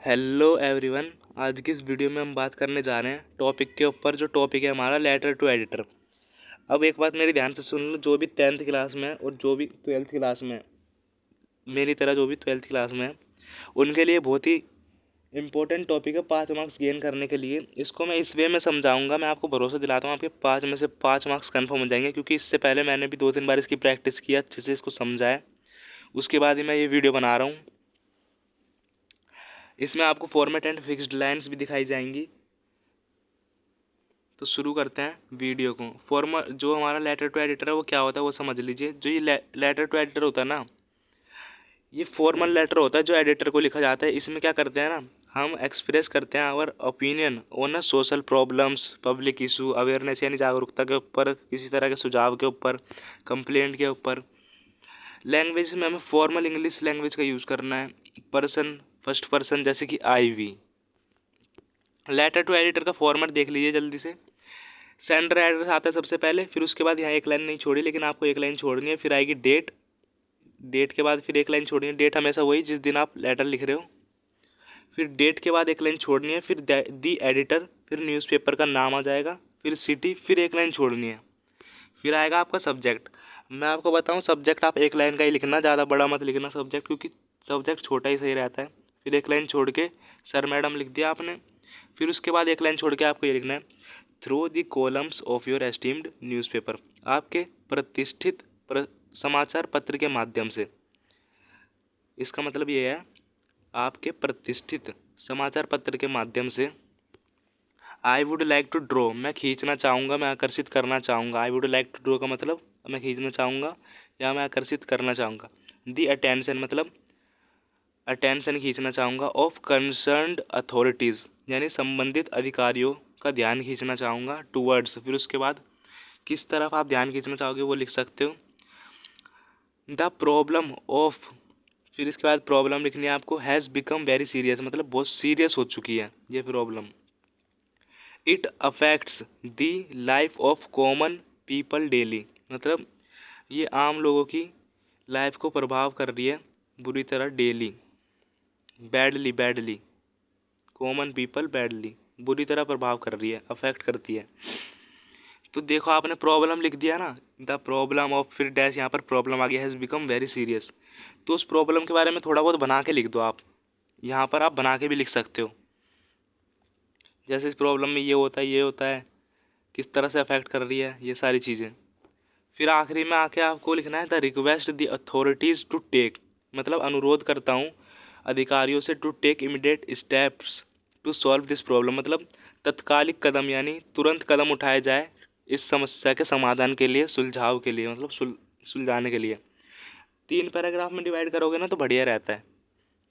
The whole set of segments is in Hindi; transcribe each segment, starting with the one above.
Hello everyone. आज की इस वीडियो में हम बात करने जा रहे हैं टॉपिक के ऊपर। जो टॉपिक है हमारा लेटर टू एडिटर। अब एक बात मेरी ध्यान से सुन लो, जो भी 10th क्लास में है और जो भी 12th क्लास में है, मेरी तरह जो भी 12th क्लास में है, उनके लिए बहुत ही इंपॉर्टेंट टॉपिक है 5 मार्क्स गेन करने के लिए। इसको मैं इस वे में समझाऊंगा, मैं आपको भरोसा दिलाता हूँ आपके 5 में से 5 मार्क्स कन्फर्म हो जाएंगे, क्योंकि इससे पहले मैंने भी 2-3 बार इसकी प्रैक्टिस किया, अच्छे से इसको समझा है। उसके बाद ही मैं ये वीडियो बना रहा हूँ। इसमें आपको फॉर्मेट एंड फिक्स्ड लाइन्स भी दिखाई जाएंगी। तो शुरू करते हैं वीडियो को। जो हमारा लेटर टू एडिटर है वो क्या होता है वो समझ लीजिए। जो ये लेटर टू एडिटर होता है ना, ये फॉर्मल लेटर होता है जो एडिटर को लिखा जाता है। इसमें क्या करते हैं ना, हम एक्सप्रेस करते हैं our opinion on social problems, public issue, awareness यानी जागरूकता के ऊपर, किसी तरह के सुझाव के ऊपर, कंप्लेंट के ऊपर। लैंग्वेज में हमें फॉर्मल इंग्लिश लैंग्वेज का यूज़ करना है। पर्सन, फर्स्ट पर्सन, जैसे कि आई वी। लेटर टू एडिटर का फॉर्मेट देख लीजिए जल्दी से। सेंडर एड्रेस आता है सबसे पहले, फिर उसके बाद यहाँ एक लाइन नहीं छोड़ी, लेकिन आपको एक लाइन छोड़नी है। फिर आएगी डेट, डेट के बाद फिर एक लाइन छोड़नी है। डेट हमेशा वही जिस दिन आप लेटर लिख रहे हो। फिर डेट के बाद एक लाइन छोड़नी है। फिर दी एडिटर, फिर न्यूज़पेपर का नाम आ जाएगा, फिर सिटी, फिर एक लाइन छोड़नी है। फिर आएगा आपका सब्जेक्ट। मैं आपको बताऊँ, सब्जेक्ट आप एक लाइन का ही लिखना, ज़्यादा बड़ा मत लिखना सब्जेक्ट, क्योंकि सब्जेक्ट छोटा ही सही रहता है। फिर एक लाइन छोड़ के सर मैडम लिख दिया आपने। फिर उसके बाद एक लाइन छोड़ के आपको ये लिखना है, through the columns of your esteemed newspaper, आपके प्रतिष्ठित समाचार पत्र के माध्यम से। इसका मतलब ये है, आपके प्रतिष्ठित समाचार पत्र के माध्यम से। I would like to draw, मैं खींचना चाहूँगा, मैं आकर्षित करना चाहूँगा। I would like to draw का मतलब मैं खींचना चाहूँगा या मैं आकर्षित करना चाहूँगा। दी अटेंशन मतलब अटेंशन खींचना चाहूँगा। ऑफ कंसर्न्ड अथॉरिटीज़ यानी संबंधित अधिकारियों का ध्यान खींचना चाहूँगा। टूवर्ड्स, फिर उसके बाद किस तरफ आप ध्यान खींचना चाहोगे वो लिख सकते हो। द प्रॉब्लम ऑफ, फिर इसके बाद प्रॉब्लम लिखनी है आपको। हैज़ बिकम वेरी सीरियस मतलब बहुत सीरियस हो चुकी है ये problem. It affects the life of common people daily मतलब ये आम लोगों की लाइफ को प्रभाव कर रही है बुरी तरह, daily. Badly, badly, common people badly, बुरी तरह प्रभाव कर रही है, अफेक्ट करती है। तो देखो आपने प्रॉब्लम लिख दिया ना, द प्रॉब्लम ऑफ, फिर डैश, यहाँ पर प्रॉब्लम आ गया, हैज़ बिकम वेरी सीरियस। तो उस प्रॉब्लम के बारे में थोड़ा बहुत बना के लिख दो आप। यहाँ पर आप बना के भी लिख सकते हो, जैसे इस प्रॉब्लम में ये होता है, ये होता है, किस तरह से अफेक्ट कर रही है, ये सारी चीज़ें। फिर आखिरी में आके आपको लिखना है the request the authorities to take मतलब अनुरोध करता हूँ अधिकारियों से, to take immediate steps to solve this problem मतलब तत्कालिक कदम यानी तुरंत कदम उठाए जाए इस समस्या के समाधान के लिए, सुलझाव के लिए, मतलब सुलझाने के लिए। 3 पैराग्राफ में डिवाइड करोगे ना तो बढ़िया रहता है।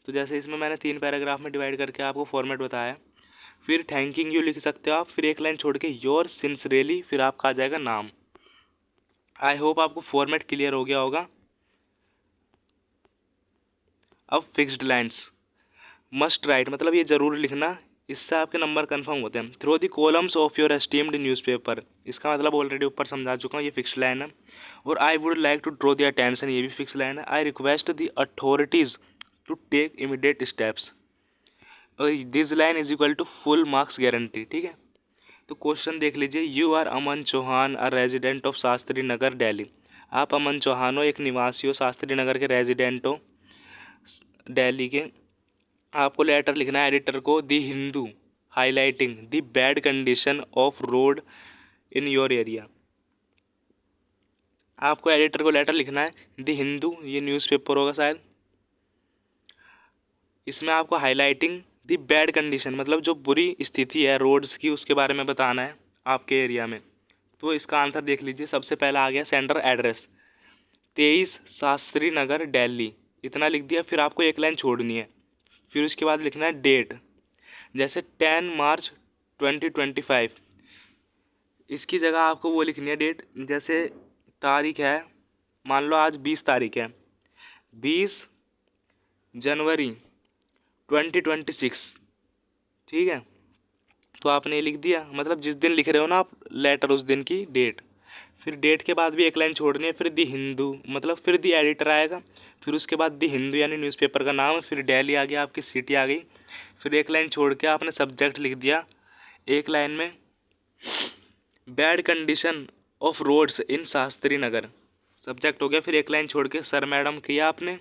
तो जैसे इसमें मैंने 3 पैराग्राफ में डिवाइड करके आपको फॉर्मेट बताया। फिर थैंकिंग यू लिख सकते हो आप, फिर एक लाइन छोड़ के योर सिंसरेली, फिर आपका आ जाएगा नाम। आई होप आपको फॉर्मेट क्लियर हो गया होगा। अब फिक्स्ड लाइन्स मस्ट राइट मतलब ये ज़रूर लिखना, इससे आपके नंबर कंफर्म होते हैं। Through the columns of your esteemed newspaper, इसका मतलब ऑलरेडी ऊपर समझा चुका हूँ, ये फिक्स लाइन है। और I would like to draw the attention, ये भी फिक्स लाइन है। I request the authorities to take immediate steps, और this line is equal to full marks guarantee. ठीक है, तो क्वेश्चन देख लीजिए। You are Aman Chauhan, a resident of Shastri Nagar Delhi. आप अमन चौहान हो, एक निवासी हो, शास्त्री नगर के रेजिडेंट हो दिल्ली के। आपको लेटर लिखना है एडिटर को, the Hindu, highlighting the bad condition of road in your area. आपको एडिटर को लेटर लिखना है दी हिंदू, ये न्यूज़पेपर होगा शायद। इसमें आपको हाईलाइटिंग दी बैड कंडीशन मतलब जो बुरी स्थिति है रोड्स की, उसके बारे में बताना है आपके एरिया में। तो इसका आंसर देख लीजिए। सबसे पहला आ गया सेंडर एड्रेस 23 शास्त्री नगर दिल्ली, इतना लिख दिया। फिर आपको एक लाइन छोड़नी है। फिर उसके बाद लिखना है डेट, जैसे 10 मार्च 2025। इसकी जगह आपको वो लिखनी है डेट, जैसे तारीख है, मान लो आज 20 तारीख है, 20 जनवरी 2026। ठीक है, तो आपने ये लिख दिया, मतलब जिस दिन लिख रहे हो ना आप लेटर, उस दिन की डेट। फिर डेट के बाद भी एक लाइन छोड़नी है, फिर दी हिंदू मतलब फिर दी एडिटर आएगा, फिर उसके बाद दी हिंदू यानी न्यूज़पेपर का नाम, फिर दिल्ली आ गया, आपकी सिटी आ गई, फिर एक लाइन छोड़ के आपने सब्जेक्ट लिख दिया एक लाइन में, bad condition of roads in Shastri Nagar, subject हो गया। फिर एक लाइन छोड़ के सर मैडम किया आपने,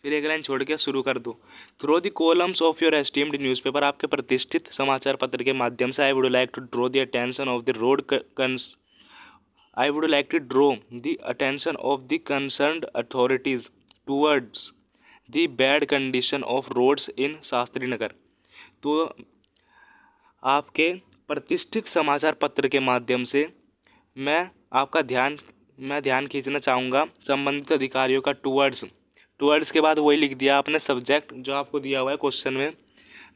फिर एक लाइन छोड़ के शुरू कर दो। Through the columns of your esteemed newspaper, आपके प्रतिष्ठित समाचार पत्र के माध्यम से, I would like to draw the attention of the road I would like to draw the attention of the concerned authorities towards the bad condition of roads in Shastri Nagar. तो आपके प्रतिष्ठित समाचार पत्र के माध्यम से मैं ध्यान खींचना चाहूँगा संबंधित अधिकारियों का टूवर्ड्स के बाद वही लिख दिया आपने सब्जेक्ट जो आपको दिया हुआ है क्वेश्चन में,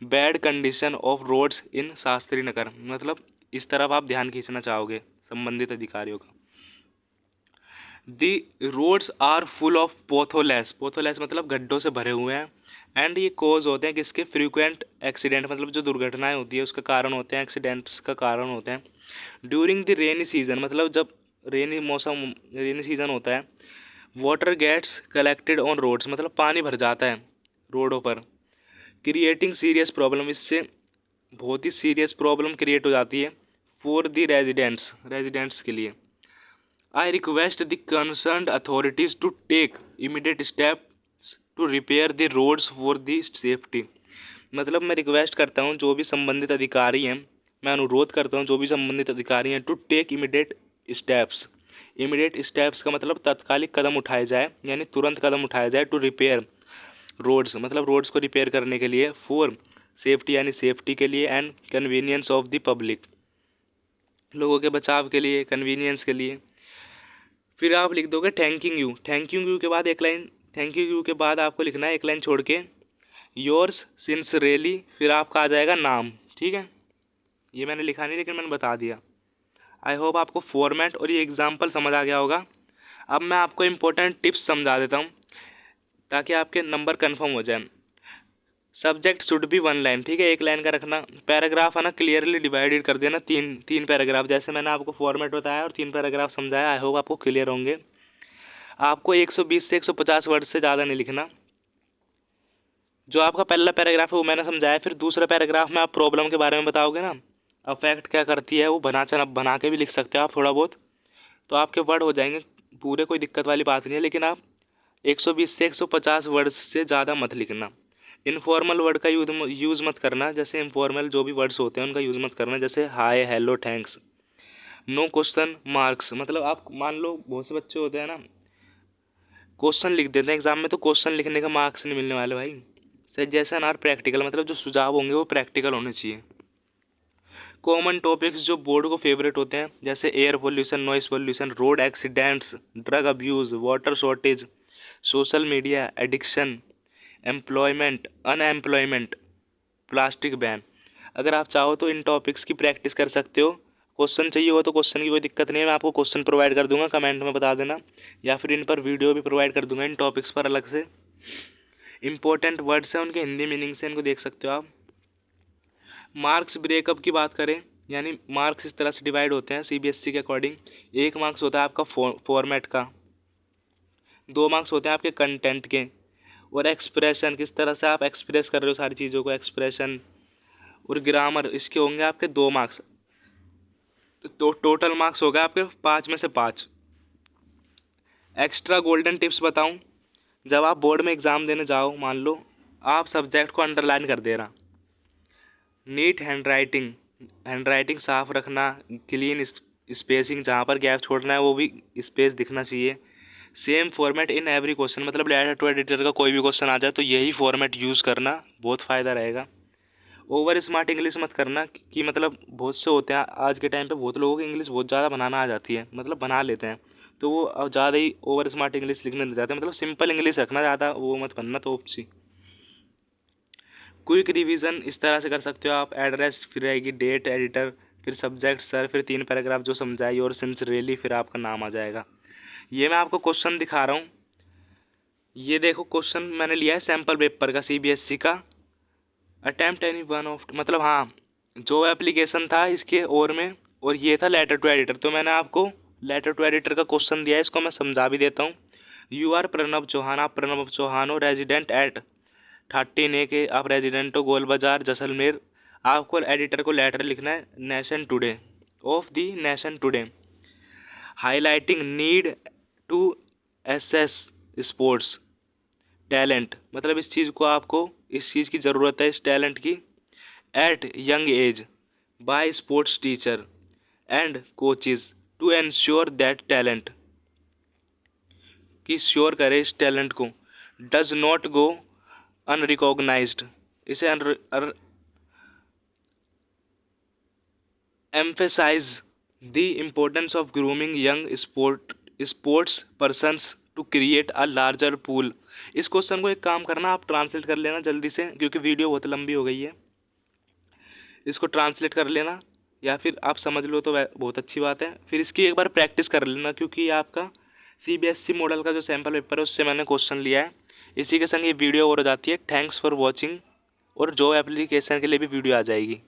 bad condition of roads in Shastri Nagar, मतलब इस तरफ आप ध्यान खींचना चाहोगे संबंधित अधिकारियों का। दी रोड्स आर फुल ऑफ पोथोलेस मतलब गड्ढों से भरे हुए हैं, एंड ये कोज होते हैं किसके, फ्रीक्वेंट एक्सीडेंट मतलब जो दुर्घटनाएं होती है उसका कारण होते हैं, एक्सीडेंट्स का कारण होते हैं। ड्यूरिंग द रेनी सीजन मतलब जब रेनी सीजन होता है, water gets collected on roads मतलब पानी भर जाता है रोडों पर, क्रिएटिंग सीरियस प्रॉब्लम, इससे बहुत ही सीरियस प्रॉब्लम क्रिएट हो जाती है फॉर द रेजिडेंट्स के लिए। I request the concerned authorities to take immediate steps to repair the roads for the safety, मतलब मैं रिक्वेस्ट करता हूँ जो भी संबंधित अधिकारी हैं, मैं अनुरोध करता हूँ जो भी संबंधित अधिकारी हैं, टू टेक इमीडिएट स्टेप्स का मतलब तत्कालिक कदम उठाए जाए यानी तुरंत कदम उठाया जाए, टू रिपेयर रोड्स मतलब रोड्स को रिपेयर करने के लिए, फॉर सेफ्टी यानी सेफ्टी के लिए, and convenience of the public लोगों के बचाव के लिए, कन्वीनियंस के लिए। फिर आप लिख दोगे थैंकिंग यू के बाद एक लाइन, थैंक यू के बाद आपको लिखना है एक लाइन छोड़ के योर्स सिंसरेली, फिर आपका आ जाएगा नाम, ठीक है। ये मैंने लिखा नहीं लेकिन मैंने बता दिया। आई होप आपको फॉर्मेट और ये एग्जाम्पल समझ आ गया होगा। अब मैं आपको इम्पोर्टेंट टिप्स समझा देता हूँ ताकि आपके नंबर कन्फर्म हो जाए। Subject should be one line, ठीक है, एक लाइन का रखना। पैराग्राफ है ना क्लियरली डिवाइडेड कर देना, तीन पैराग्राफ, जैसे मैंने आपको फॉर्मेट बताया और 3 पैराग्राफ समझाया। आई होप आपको क्लियर होंगे। आपको 120 से 150 वर्ड से ज़्यादा नहीं लिखना। जो आपका पहला पैराग्राफ है वो मैंने समझाया, फिर दूसरा पैराग्राफ में आप प्रॉब्लम के बारे में बताओगे ना, अफेक्ट क्या करती है, वो बना के भी लिख सकते हो आप थोड़ा बहुत, तो आपके वर्ड हो जाएंगे पूरे, कोई दिक्कत वाली बात नहीं है। लेकिन आप 120 से 150 वर्ड से ज़्यादा मत लिखना। इनफॉर्मल वर्ड का यूज़ मत करना, जैसे इनफॉर्मल जो भी वर्ड्स होते हैं उनका यूज़ मत करना, जैसे hi, hello, thanks. No question marks, मतलब आप मान लो बहुत से बच्चे होते हैं ना क्वेश्चन लिख देते हैं एग्जाम में, तो क्वेश्चन लिखने का मार्क्स नहीं मिलने वाले भाई। सजेशन और प्रैक्टिकल, मतलब जो सुझाव होंगे वो प्रैक्टिकल होने चाहिए। कॉमन टॉपिक्स जो बोर्ड को फेवरेट होते हैं, जैसे air pollution, noise pollution, road accidents, drug abuse, water shortage, social media addiction, employment, unemployment, plastic ban. अगर आप चाहो तो इन टॉपिक्स की प्रैक्टिस कर सकते हो। क्वेश्चन चाहिए हो तो क्वेश्चन की कोई दिक्कत नहीं है, मैं आपको क्वेश्चन प्रोवाइड कर दूंगा, कमेंट में बता देना, या फिर इन पर वीडियो भी प्रोवाइड कर दूंगा इन टॉपिक्स पर अलग से। इंपॉर्टेंट वर्ड्स हैं उनके हिंदी मीनिंग से, इनको देख सकते हो आप। मार्क्स ब्रेकअप की बात करें, यानी मार्क्स इस तरह से डिवाइड होते हैं सीबीएसई के अकॉर्डिंग। 1 मार्क्स होता है आपका फॉर्मेट का, 2 मार्क्स होते हैं आपके कंटेंट के, और एक्सप्रेशन किस तरह से आप एक्सप्रेस कर रहे हो सारी चीज़ों को, एक्सप्रेशन और ग्रामर, इसके होंगे आपके 2 मार्क्स। तो टोटल मार्क्स हो गए आपके 5 में से 5। एक्स्ट्रा गोल्डन टिप्स बताऊं, जब आप बोर्ड में एग्ज़ाम देने जाओ, मान लो आप सब्जेक्ट को अंडरलाइन कर दे रहा, नीट हैंडराइटिंग साफ रखना, क्लीन स्पेसिंग, जहाँ पर गैप छोड़ना है वो भी स्पेस दिखना चाहिए। Same format in every question, मतलब लेटर टू एडिटर का कोई भी क्वेश्चन आ जाए तो यही फॉर्मेट यूज़ करना, बहुत फ़ायदा रहेगा। ओवर स्मार्ट इंग्लिश मत करना कि मतलब बहुत से होते हैं आज के टाइम पे, बहुत लोगों को इंग्लिश बहुत ज़्यादा बनाना आ जाती है, मतलब बना लेते हैं, तो वो अब ज़्यादा ही ओवर स्मार्ट इंग्लिश लिखने लग जाते हैं। मतलब सिंपल इंग्लिश रखना, ज़्यादा वो मत बनना तो अच्छी। क्विक रिवीजन इस तरह से कर सकते हो आप, एड्रेस, फिर आएगी डेट, एडिटर, फिर सब्जेक्ट सर, फिर 3 पैराग्राफ जो समझाई, और सिंसियरली फिर आपका नाम आ जाएगा। ये मैं आपको क्वेश्चन दिखा रहा हूँ, ये देखो क्वेश्चन मैंने लिया है सैम्पल पेपर का सीबीएसई का। अटैम्प्ट एनी वन ऑफ, मतलब हाँ जो एप्लीकेशन था इसके और में, और ये था लेटर टू एडिटर, तो मैंने आपको लेटर टू एडिटर का क्वेश्चन दिया है, इसको मैं समझा भी देता हूँ। यू आर प्रणव चौहान, आप प्रणव चौहान हो, रेजिडेंट एट 13A के, आप रेजिडेंट हो गोल बाजार जैसलमेर। आपको एडिटर को लेटर लिखना है nation today, of the nation today, highlighting need to assess sports talent, मतलब इस चीज़ को आपको, इस चीज़ की ज़रूरत है, इस टैलेंट की, at young age by sports teacher and coaches to ensure that talent, कि श्योर करे इस टैलेंट को, डज नॉट गो अनरिकॉग्नाइज्ड, इसे emphasize the importance of grooming young sports persons to create a larger pool। इस क्वेश्चन को एक काम करना, आप ट्रांसलेट कर लेना जल्दी से, क्योंकि वीडियो बहुत लंबी हो गई है। इसको ट्रांसलेट कर लेना, या फिर आप समझ लो तो बहुत अच्छी बात है। फिर इसकी एक बार प्रैक्टिस कर लेना, क्योंकि ये आपका CBSE मॉडल का जो सैम्पल पेपर है उससे मैंने क्वेश्चन लिया है। इसी के संग ये वीडियो और हो जाती है। थैंक्स फॉर वॉचिंग, और जॉब एप्लीकेशन के लिए भी वीडियो आ जाएगी।